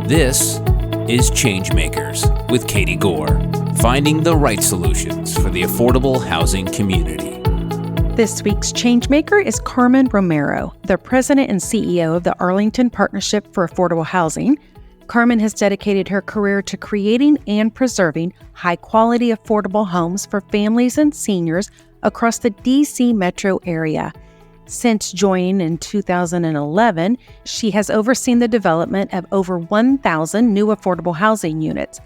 This is Changemakers with Katie Gore, finding the right solutions for the affordable housing community. This week's Changemaker is Carmen Romero, the president and CEO of the Arlington Partnership for Affordable Housing. Carmen has dedicated her career to creating and preserving high-quality affordable homes for families and seniors across the D.C. metro area. Since joining in 2011, she has overseen the development of over 1,000 new affordable housing units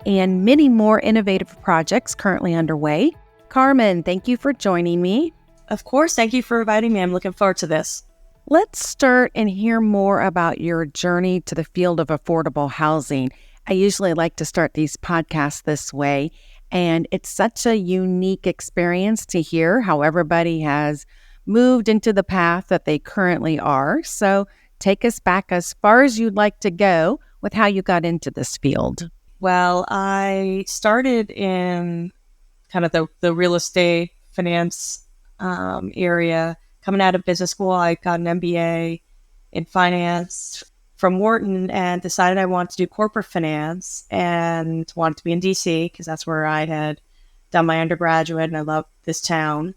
and many more innovative projects currently underway. Carmen, thank you for joining me. Of course. Thank you for inviting me. I'm looking forward to this. Let's start and hear more about your journey to the field of affordable housing. I usually like to start these podcasts this way, and it's such a unique experience to hear how everybody has moved into the path that they currently are. So take us back as far as you'd like to go with how you got into this field. Well, I started in kind of the real estate finance area. Coming out of business school, I got an MBA in finance from Wharton and decided I wanted to do corporate finance and wanted to be in DC because that's where I had done my undergraduate and I loved this town.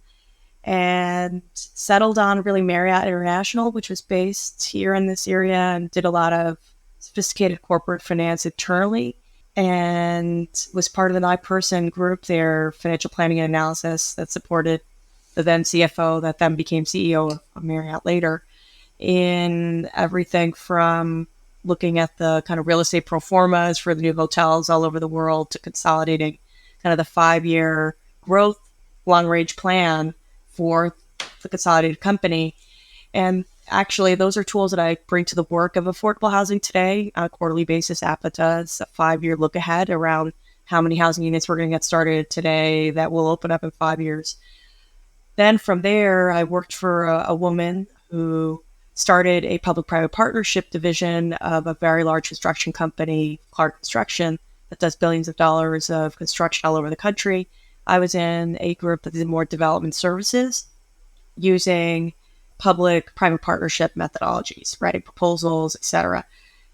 And settled on really Marriott International, which was based here in this area, and did a lot of sophisticated corporate finance internally, and was part of the 9-person group there, financial planning and analysis, that supported the then CFO that then became CEO of Marriott later, in everything from looking at the kind of real estate pro formas for the new hotels all over the world to consolidating kind of the 5-year growth long-range plan for the consolidated company. And actually, those are tools that I bring to the work of affordable housing today on a quarterly basis. APA does a 5-year look ahead around how many housing units we're going to get started today that will open up in 5 years. Then from there, I worked for a woman who started a public-private partnership division of a very large construction company, Clark Construction, that does billions of dollars of construction all over the country. I was in a group that did more development services using public-private partnership methodologies, writing proposals, etc.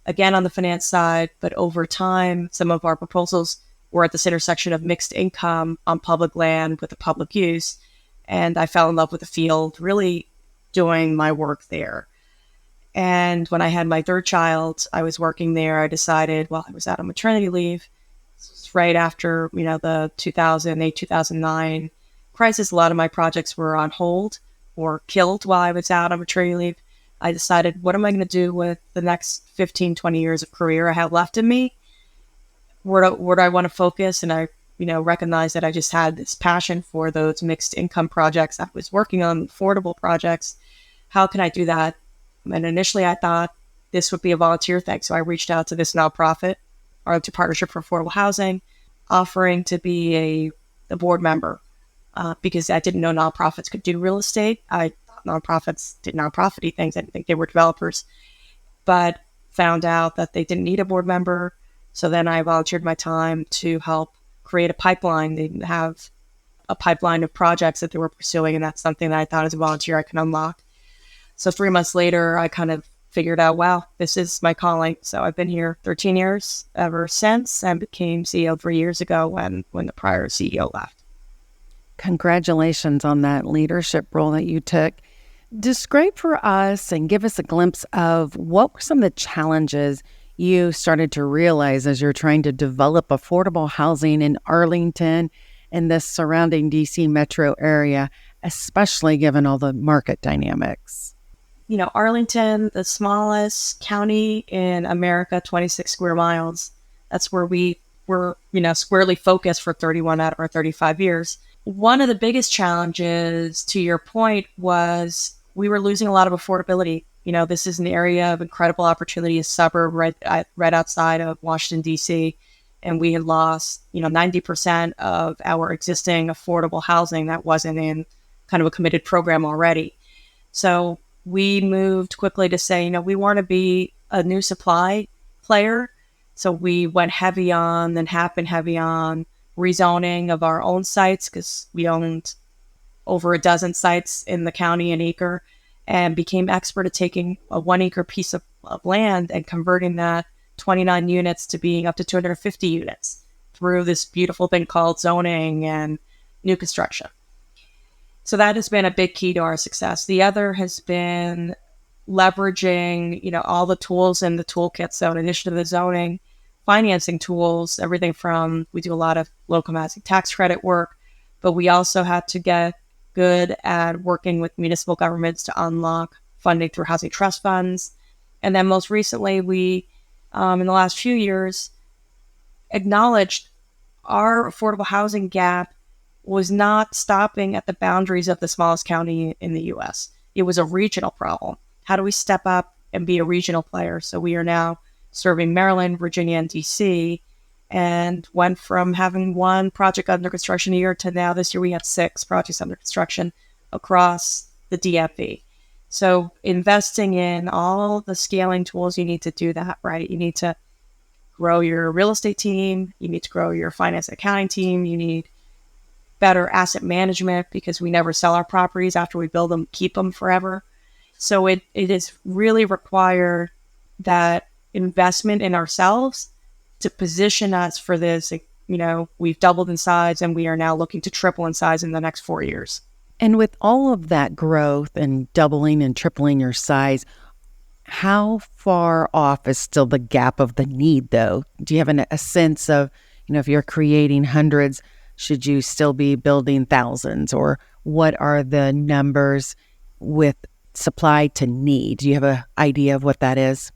Again, on the finance side, but over time, some of our proposals were at this intersection of mixed income on public land with a public use. And I fell in love with the field, really doing my work there. And when I had my third child, I was working there. I decided, I was out on maternity leave. Right after, the 2008, 2009 crisis, a lot of my projects were on hold or killed while I was out on maternity leave. I decided, what am I going to do with the next 15, 20 years of career I have left in me? Where do I want to focus? And I, recognized that I just had this passion for those mixed income projects. I was working on affordable projects. How can I do that? And initially I thought this would be a volunteer thing. So I reached out to this nonprofit, Arlington Partnership for Affordable Housing, offering to be a board member because I didn't know nonprofits could do real estate. I thought nonprofits did nonprofit-y things. I didn't think they were developers, but found out that they didn't need a board member. So then I volunteered my time to help create a pipeline. They didn't have a pipeline of projects that they were pursuing, and that's something that I thought as a volunteer I can unlock. So 3 months later, I kind of figured out, wow, this is my calling. So I've been here 13 years ever since, and became CEO 3 years ago when the prior CEO left. Congratulations on that leadership role that you took. Describe for us and give us a glimpse of what were some of the challenges you started to realize as you're trying to develop affordable housing in Arlington and the surrounding DC metro area, especially given all the market dynamics. Arlington, the smallest county in America, 26 square miles. That's where we were, squarely focused for 31 out of our 35 years. One of the biggest challenges, to your point, was we were losing a lot of affordability. This is an area of incredible opportunity, a suburb right outside of Washington, D.C., and we had lost, 90% of our existing affordable housing that wasn't in kind of a committed program already. So we moved quickly to say, we want to be a new supply player. So we went heavy on, then have been heavy on rezoning of our own sites because we owned over a dozen sites in the county, an acre, and became expert at taking a 1 acre piece of land and converting that 29 units to being up to 250 units through this beautiful thing called zoning and new construction. So that has been a big key to our success. The other has been leveraging, all the tools in the toolkit. So in addition to the zoning, financing tools, everything from, we do a lot of local housing tax credit work, but we also had to get good at working with municipal governments to unlock funding through housing trust funds. And then most recently, we, in the last few years, acknowledged our affordable housing gap was not stopping at the boundaries of the smallest county in the U.S. It was a regional problem. How do we step up and be a regional player? So we are now serving Maryland, Virginia, and D.C., and went from having one project under construction a year to now this year we have 6 projects under construction across the DFV. So investing in all the scaling tools you need to do that, right? You need to grow your real estate team. You need to grow your finance and accounting team. You need better asset management because we never sell our properties after we build them, keep them forever. So it is really required that investment in ourselves to position us for this. We've doubled in size and we are now looking to triple in size in the next 4 years. And with all of that growth and doubling and tripling your size, how far off is still the gap of the need, though? Do you have a sense of, if you're creating hundreds, should you still be building thousands? Or what are the numbers with supply to need? Do you have an idea of what that is?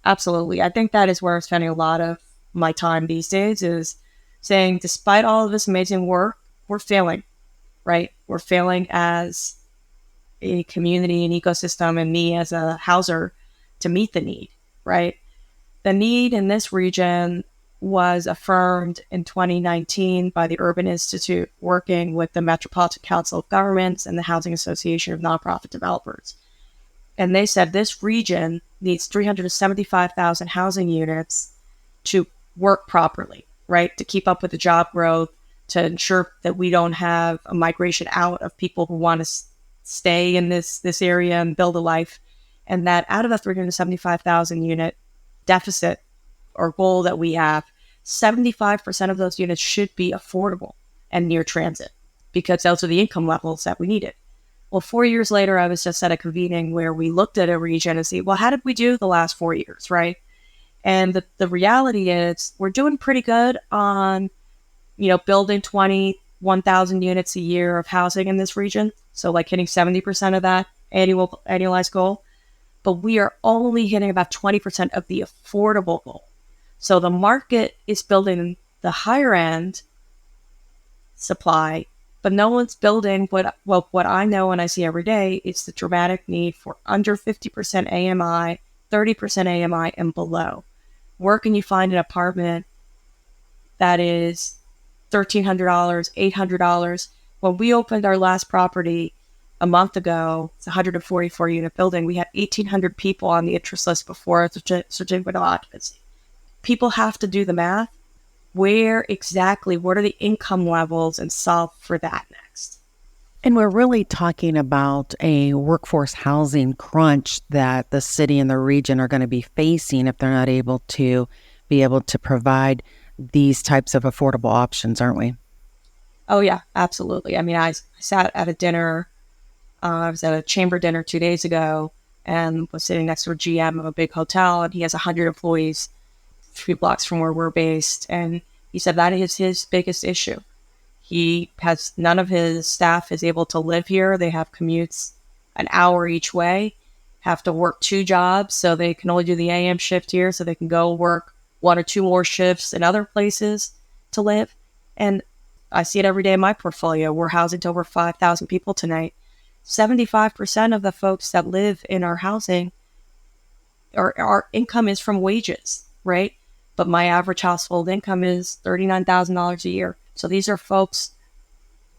Absolutely. I think that is where I'm spending a lot of my time these days, is saying, despite all of this amazing work, we're failing, right? We're failing as a community and ecosystem, and me as a houser, to meet the need, right? The need in this region was affirmed in 2019 by the Urban Institute, working with the Metropolitan Council of Governments and the Housing Association of Nonprofit Developers. And they said this region needs 375,000 housing units to work properly, right? To keep up with the job growth, to ensure that we don't have a migration out of people who want to stay in this area and build a life. And that out of the 375,000 unit deficit or goal that we have, 75% of those units should be affordable and near transit, because those are the income levels that we needed. Well, 4 years later, I was just at a convening where we looked at a region and see, well, how did we do the last 4 years, right? And the reality is we're doing pretty good on, building 21,000 units a year of housing in this region. So like hitting 70% of that annualized goal. But we are only hitting about 20% of the affordable goal. So the market is building the higher end supply, but no one's building what I know and I see every day. It's the dramatic need for under 50% AMI, 30% AMI, and below. Where can you find an apartment that is $1,300, $800? When we opened our last property a month ago, it's a 144 unit building. We had 1,800 people on the interest list before the certificate of occupancy. People have to do the math. What are the income levels, and solve for that next. And we're really talking about a workforce housing crunch that the city and the region are going to be facing if they're not able to provide these types of affordable options, aren't we? Oh, yeah, absolutely. I mean, I sat at a dinner. I was at a chamber dinner 2 days ago and was sitting next to a GM of a big hotel, and he has 100 employees 3 blocks from where we're based. And he said that is his biggest issue. He has none of his staff is able to live here. They have commutes an hour each way, have to work 2 jobs. So they can only do the AM shift here, so they can go work 1 or 2 more shifts in other places to live. And I see it every day in my portfolio. We're housing to over 5,000 people tonight. 75% of the folks that live in our housing, our income is from wages, right? But my average household income is $39,000 a year. So these are folks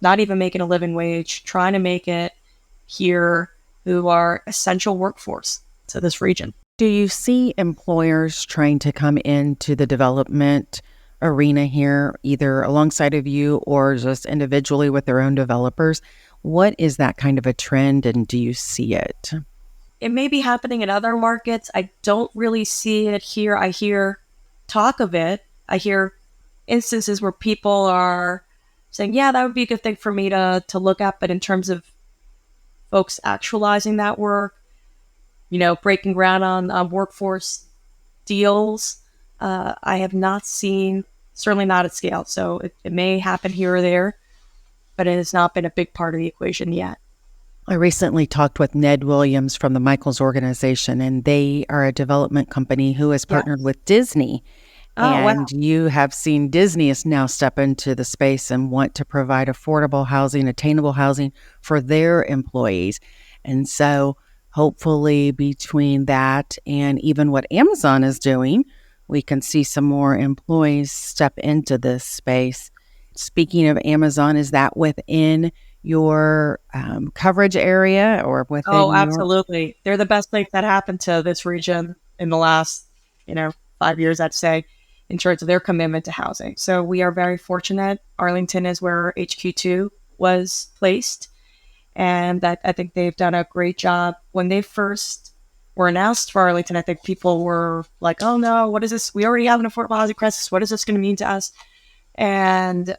not even making a living wage, trying to make it here, who are essential workforce to this region. Do you see employers trying to come into the development arena here, either alongside of you or just individually with their own developers? What is that kind of a trend, and do you see it? It may be happening in other markets. I don't really see it here. I hear talk of it. I hear instances where people are saying, yeah, that would be a good thing for me to look at. But in terms of folks actualizing that work, breaking ground on workforce deals, I have not seen, certainly not at scale. So it may happen here or there, but it has not been a big part of the equation yet. I recently talked with Ned Williams from the Michaels organization, and they are a development company who has partnered with Disney. Oh, wow. And you have seen Disney is now step into the space and want to provide affordable housing, attainable housing for their employees. And so hopefully between that and even what Amazon is doing, we can see some more employees step into this space. Speaking of Amazon, is that within your coverage area or Oh, within your... absolutely. They're the best thing that happened to this region in the last, 5 years, I'd say, in terms of their commitment to housing. So we are very fortunate. Arlington is where HQ2 was placed. And that I think they've done a great job. When they first were announced for Arlington, I think people were like, oh no, what is this? We already have an affordable housing crisis. What is this going to mean to us? And,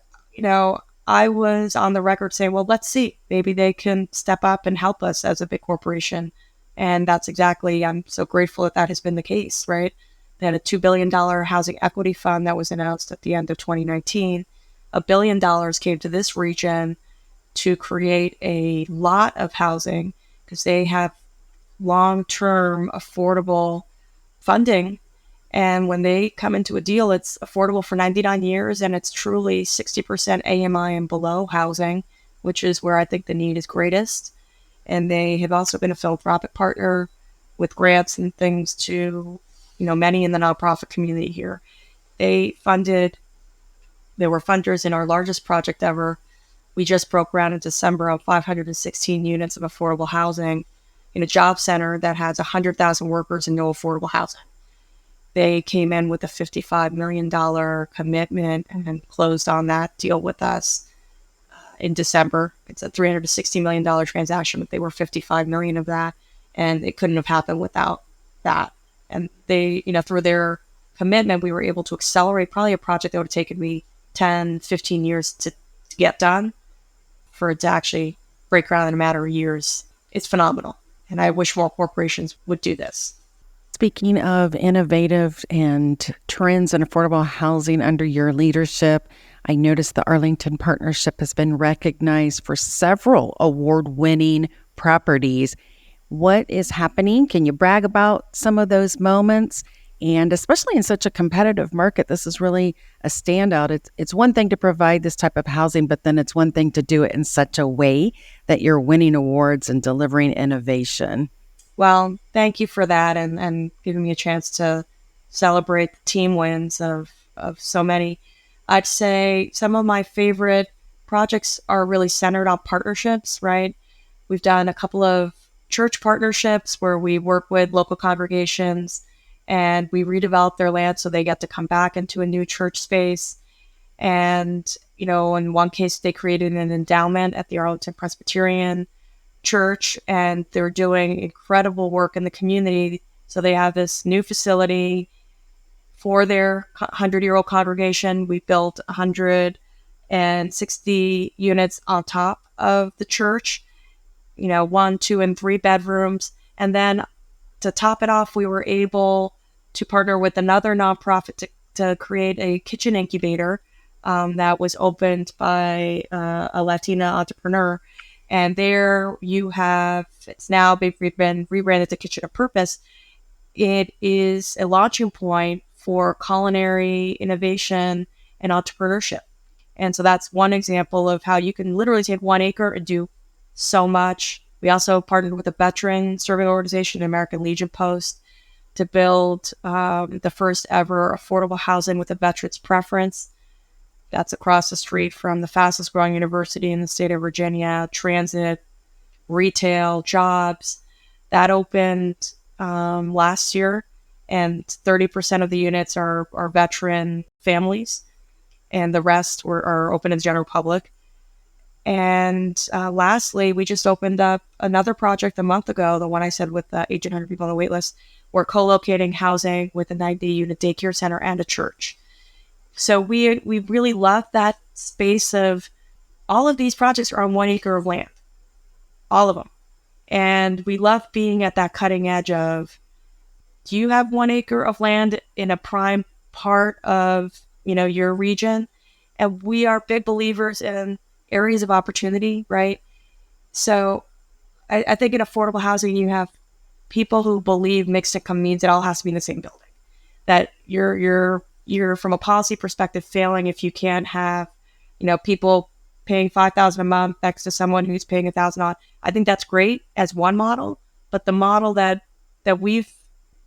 I was on the record saying, well, let's see. Maybe they can step up and help us as a big corporation. And that's exactly, I'm so grateful that has been the case, right? They had a $2 billion housing equity fund that was announced at the end of 2019. $1 billion came to this region to create a lot of housing because they have long-term affordable funding. And when they come into a deal, it's affordable for 99 years and it's truly 60% AMI and below housing, which is where I think the need is greatest. And they have also been a philanthropic partner with grants and things to, many in the nonprofit community here. They were funders in our largest project ever. We just broke ground in December on 516 units of affordable housing in a job center that has 100,000 workers and no affordable housing. They came in with a $55 million commitment and closed on that deal with us in December. It's a $360 million transaction, but they were $55 million of that, and it couldn't have happened without that. And they, through their commitment, we were able to accelerate probably a project that would have taken me 10, 15 years to get done for it to actually break ground in a matter of years. It's phenomenal. And I wish more corporations would do this. Speaking of innovative and trends in affordable housing under your leadership, I noticed the Arlington Partnership has been recognized for several award-winning properties. What is happening? Can you brag about some of those moments? And especially in such a competitive market, this is really a standout. It's one thing to provide this type of housing, but then it's one thing to do it in such a way that you're winning awards and delivering innovation. Well, thank you for that and giving me a chance to celebrate the team wins of so many. I'd say some of my favorite projects are really centered on partnerships, right? We've done a couple of church partnerships where we work with local congregations and we redevelop their land so they get to come back into a new church space. And, in one case, they created an endowment at the Arlington Presbyterian Church, and they're doing incredible work in the community. So they have this new facility for their 100-year-old congregation. We built 160 units on top of the church, 1, 2, and 3 bedrooms. And then to top it off, we were able to partner with another nonprofit to create a kitchen incubator that was opened by a Latina entrepreneur. And there you have, it's now been rebranded to Kitchen of Purpose. It is a launching point for culinary innovation and entrepreneurship. And so that's one example of how you can literally take 1 acre and do so much. We also partnered with a veteran serving organization, American Legion Post, to build the first ever affordable housing with a veteran's preference. That's across the street from the fastest growing university in the state of Virginia, transit, retail, jobs. That opened last year, and 30% of the units are veteran families, and the rest are open to the general public. And lastly, we just opened up another project a month ago, the one I said with 1,800 people on the wait list. We're co-locating housing with a 90-unit daycare center and a church. So we really love that space of all of these projects are on 1 acre of land, all of them. And we love being at that cutting edge of, do you have 1 acre of land in a prime part of, your region? And we are big believers in areas of opportunity, right? So I think in affordable housing, you have people who believe mixed income means it all has to be in the same building. That you're from a policy perspective failing if you can't have, people paying $5,000 a month next to someone who's paying $1,000 on. I think that's great as one model, but the model that we've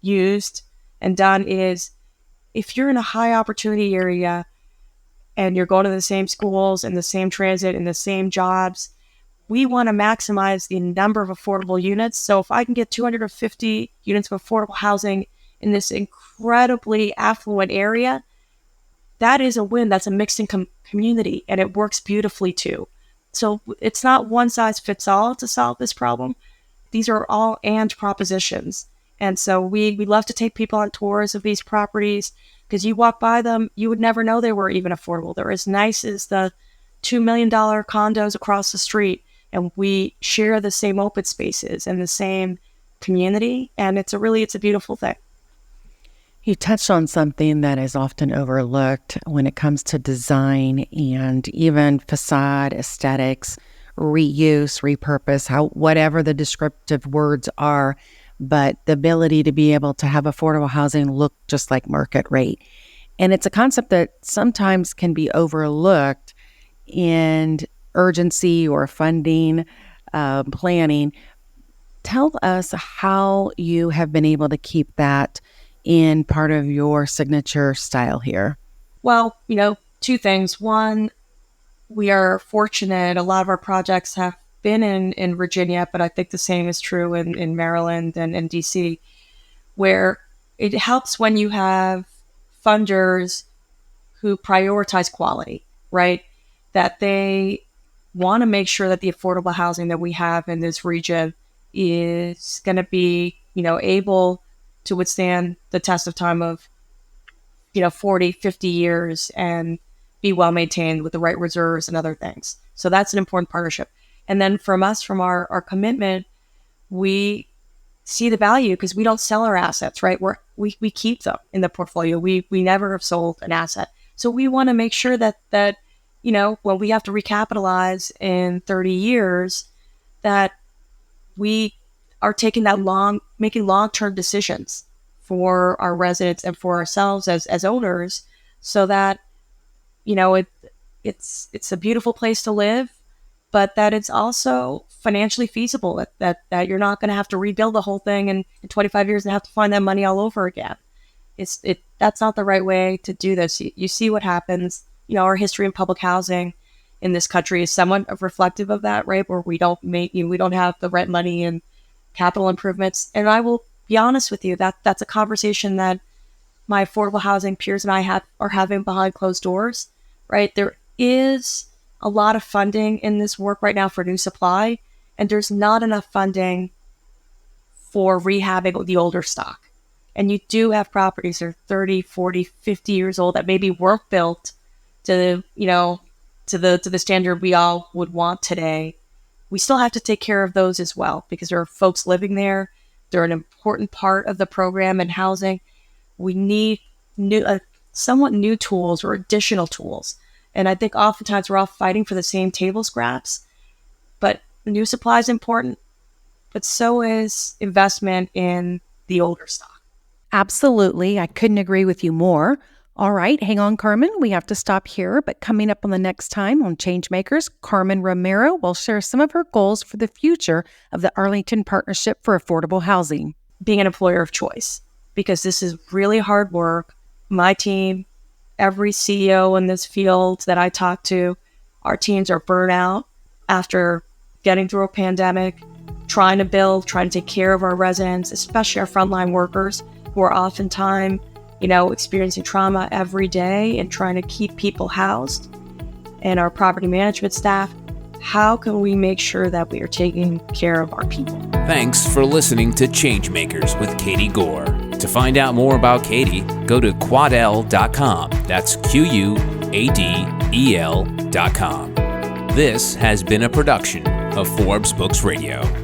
used and done is, if you're in a high opportunity area and you're going to the same schools and the same transit and the same jobs, we want to maximize the number of affordable units. So if I can get 250 units of affordable housing in this incredibly affluent area, that is a win. That's a mixed income community, and it works beautifully too. So it's not one size fits all to solve this problem. These are all and propositions. And so we love to take people on tours of these properties, because you walk by them, you would never know they were even affordable. They're as nice as the $2 million condos across the street, and we share the same open spaces and the same community. And it's a beautiful thing. You touched on something that is often overlooked when it comes to design and even facade aesthetics, reuse, repurpose, whatever the descriptive words are, but the ability to be able to have affordable housing look just like market rate. And it's a concept that sometimes can be overlooked in urgency or funding, planning. Tell us how you have been able to keep that in part of your signature style here. Well, two things. One, we are fortunate. A lot of our projects have been in Virginia, but I think the same is true in Maryland and in DC, where it helps when you have funders who prioritize quality, right? That they want to make sure that the affordable housing that we have in this region is going to be, able to withstand the test of time of, 40, 50 years and be well maintained with the right reserves and other things. So that's an important partnership. And then from our commitment, we see the value because we don't sell our assets, right? We keep them in the portfolio. We never have sold an asset. So we want to make sure that when we have to recapitalize in 30 years, that we are making long-term decisions for our residents and for ourselves as owners, so that, it's a beautiful place to live, but that it's also financially feasible, that you're not going to have to rebuild the whole thing in 25 years and have to find that money all over again. That's not the right way to do this. You see what happens. Our history in public housing in this country is somewhat reflective of that, right? Where we don't have the rent money and capital improvements. And I will be honest with you, that's a conversation that my affordable housing peers and I are having behind closed doors, right? There is a lot of funding in this work right now for new supply, and there's not enough funding for rehabbing the older stock. And you do have properties that are 30, 40, 50 years old that maybe weren't built to the standard we all would want today. We still have to take care of those as well, because there are folks living there. They're an important part of the program and housing. We need somewhat new tools or additional tools. And I think oftentimes we're all fighting for the same table scraps, but new supply is important, but so is investment in the older stock. Absolutely. I couldn't agree with you more. All right, hang on, Carmen. We have to stop here, but coming up on the next time on Changemakers, Carmen Romero will share some of her goals for the future of the Arlington Partnership for Affordable Housing. Being an employer of choice, because this is really hard work. My team, every CEO in this field that I talk to, our teams are burnt out after getting through a pandemic, trying to take care of our residents, especially our frontline workers who are oftentimes experiencing trauma every day and trying to keep people housed. And our property management staff how can we make sure that we are taking care of our people? Thanks for listening to Changemakers with Katie Gore. To find out more about Katie, go to quadel.com. That's QUADEL.com. This has been a production of Forbes Books Radio.